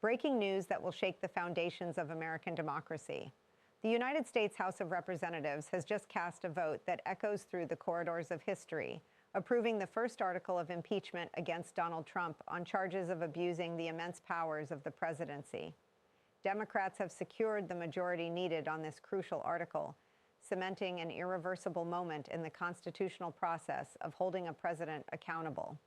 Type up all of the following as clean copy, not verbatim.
Breaking news that will shake the foundations of American democracy. The United States House of Representatives has just cast a vote that echoes through the corridors of history, approving the first article of impeachment against Donald Trump on charges of abusing the immense powers of the presidency. Democrats have secured the majority needed on this crucial article, cementing an irreversible moment in the constitutional process of holding a president accountable.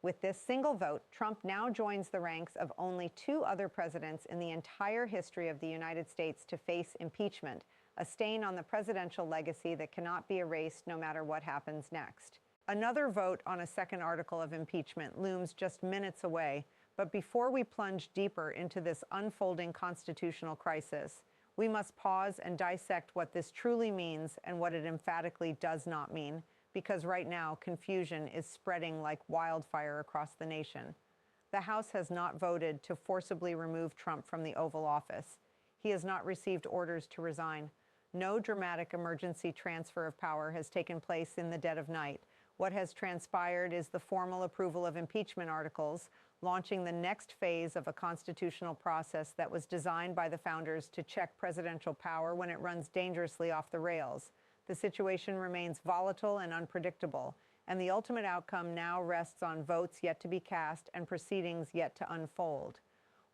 With this single vote, Trump now joins the ranks of only two other presidents in the entire history of the United States to face impeachment, a stain on the presidential legacy that cannot be erased no matter what happens next. Another vote on a second article of impeachment looms just minutes away, but before we plunge deeper into this unfolding constitutional crisis, we must pause and dissect what this truly means and what it emphatically does not mean, because right now, confusion is spreading like wildfire across the nation. The House has not voted to forcibly remove Trump from the Oval Office. He has not received orders to resign. No dramatic emergency transfer of power has taken place in the dead of night. What has transpired is the formal approval of impeachment articles, launching the next phase of a constitutional process that was designed by the founders to check presidential power when it runs dangerously off the rails. The situation remains volatile and unpredictable, and the ultimate outcome now rests on votes yet to be cast and proceedings yet to unfold.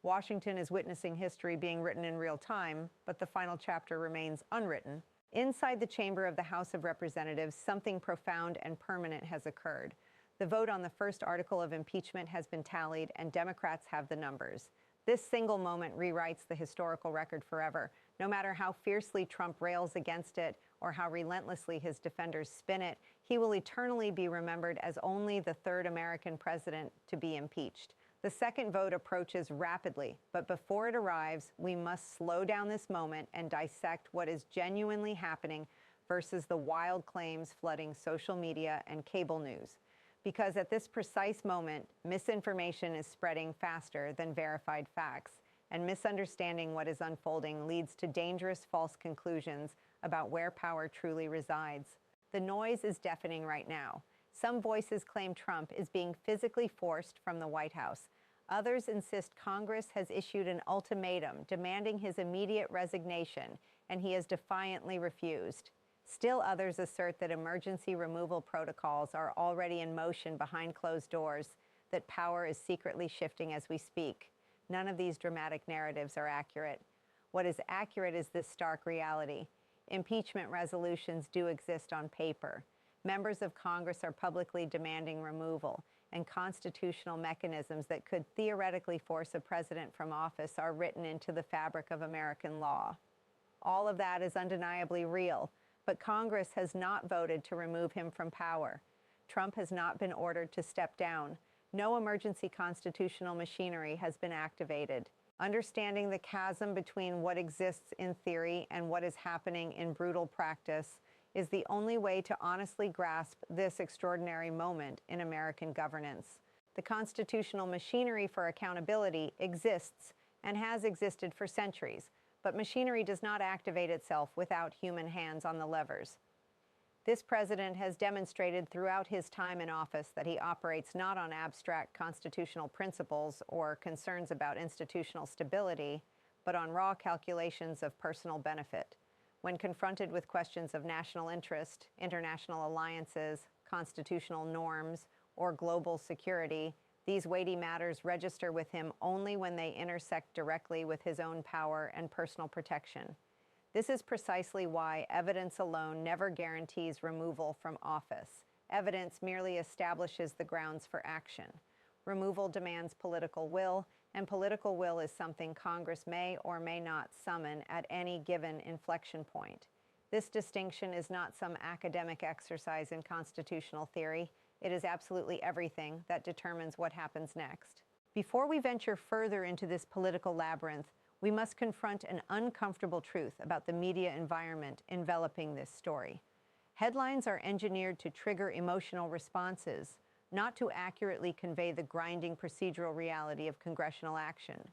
Washington is witnessing history being written in real time, but the final chapter remains unwritten. Inside the chamber of the House of Representatives, something profound and permanent has occurred. The vote on the first article of impeachment has been tallied, and Democrats have the numbers. This single moment rewrites the historical record forever. No matter how fiercely Trump rails against it or how relentlessly his defenders spin it, he will eternally be remembered as only the third American president to be impeached. The second vote approaches rapidly, but before it arrives, we must slow down this moment and dissect what is genuinely happening versus the wild claims flooding social media and cable news. Because at this precise moment, misinformation is spreading faster than verified facts, and misunderstanding what is unfolding leads to dangerous false conclusions about where power truly resides. The noise is deafening right now. Some voices claim Trump is being physically forced from the White House. Others insist Congress has issued an ultimatum demanding his immediate resignation, and he has defiantly refused. Still others assert that emergency removal protocols are already in motion behind closed doors, that power is secretly shifting as we speak. None of these dramatic narratives are accurate. What is accurate is this stark reality. Impeachment resolutions do exist on paper. Members of Congress are publicly demanding removal, and constitutional mechanisms that could theoretically force a president from office are written into the fabric of American law. All of that is undeniably real. But Congress has not voted to remove him from power. Trump has not been ordered to step down. No emergency constitutional machinery has been activated. Understanding the chasm between what exists in theory and what is happening in brutal practice is the only way to honestly grasp this extraordinary moment in American governance. The constitutional machinery for accountability exists and has existed for centuries. But machinery does not activate itself without human hands on the levers. This president has demonstrated throughout his time in office that he operates not on abstract constitutional principles or concerns about institutional stability, but on raw calculations of personal benefit. When confronted with questions of national interest, international alliances, constitutional norms, or global security, these weighty matters register with him only when they intersect directly with his own power and personal protection. This is precisely why evidence alone never guarantees removal from office. Evidence merely establishes the grounds for action. Removal demands political will, and political will is something Congress may or may not summon at any given inflection point. This distinction is not some academic exercise in constitutional theory. It is absolutely everything that determines what happens next. Before we venture further into this political labyrinth, we must confront an uncomfortable truth about the media environment enveloping this story. Headlines are engineered to trigger emotional responses, not to accurately convey the grinding procedural reality of congressional action.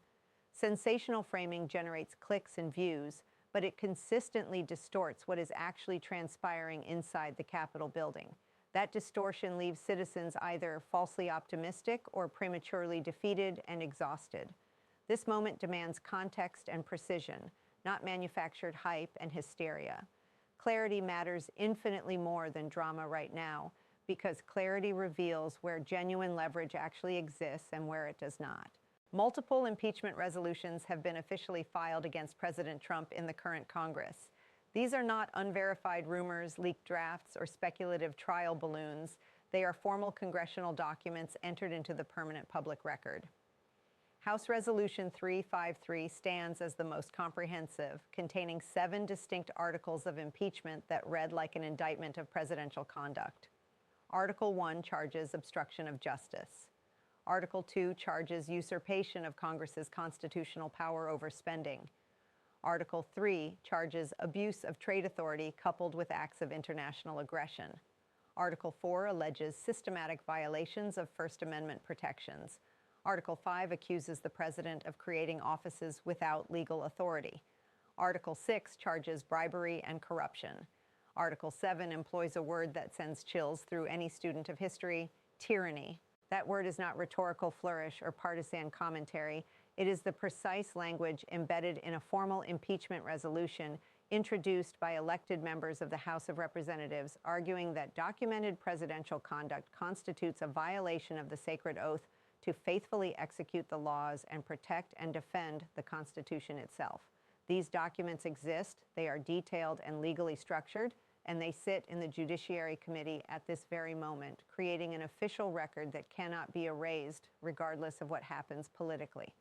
Sensational framing generates clicks and views, but it consistently distorts what is actually transpiring inside the Capitol building. That distortion leaves citizens either falsely optimistic or prematurely defeated and exhausted. This moment demands context and precision, not manufactured hype and hysteria. Clarity matters infinitely more than drama right now, because clarity reveals where genuine leverage actually exists and where it does not. Multiple impeachment resolutions have been officially filed against President Trump in the current Congress. These are not unverified rumors, leaked drafts, or speculative trial balloons. They are formal congressional documents entered into the permanent public record. House Resolution 353 stands as the most comprehensive, containing 7 distinct articles of impeachment that read like an indictment of presidential conduct. Article 1 charges obstruction of justice. Article 2 charges usurpation of Congress's constitutional power over spending. Article 3 charges abuse of trade authority coupled with acts of international aggression. Article 4 alleges systematic violations of First Amendment protections. Article 5 accuses the president of creating offices without legal authority. Article 6 charges bribery and corruption. Article 7 employs a word that sends chills through any student of history: tyranny. That word is not rhetorical flourish or partisan commentary. It is the precise language embedded in a formal impeachment resolution introduced by elected members of the House of Representatives, arguing that documented presidential conduct constitutes a violation of the sacred oath to faithfully execute the laws and protect and defend the Constitution itself. These documents exist, they are detailed and legally structured, and they sit in the Judiciary Committee at this very moment, creating an official record that cannot be erased regardless of what happens politically.